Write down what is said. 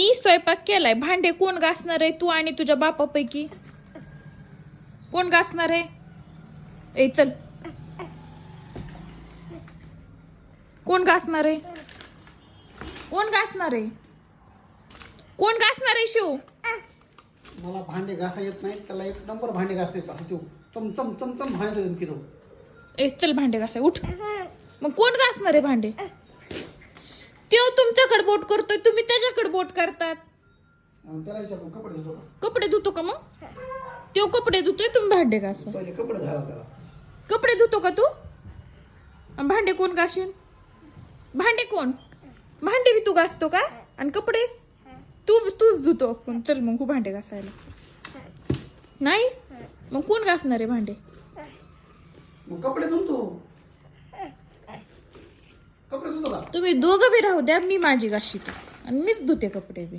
मी स्वयंपाक केलाय. भांडे कोण घासणार आहे, तू आणि तुझ्या बापापैकी? कोण घासणार आहे? ए चल, कोण घासणार आहे? कोण घासणार आहे? कोण घासणार आहे शिव? मला भांडे घासा येत नाही, त्याला एक नंबर भांडे घासता येत असं तो चमचम चमचम भांडे देऊन किलो. ए चल भांडे घासाय उठ. मग कोण घासणार आहे भांडे? तो तुमच्याकडे बोट करतोय, तुम्ही त्याच्याकडे बोट करतात. त्याला विचारून कपडे धुतो का? कपडे धुतो का मग? तो कपडे धुतोय, तुम्ही भांडे घासा. पहिले कपडे घाला त्याला. कपडे धुतो का तू? आणि भांडे कोण घासीन? भांडे कोण? भांडे बी तू घासतो का? आणि कपडे तूच धुतो. पण चल मग भांडे घासायला. नाही मग कोण घासणार आहे भांडे? मग कपडे धुतो. कपडे धुतो का? तुम्ही दोघं बी राहू द्या, मी माझी घाशीते आणि मीच धुते कपडे बी.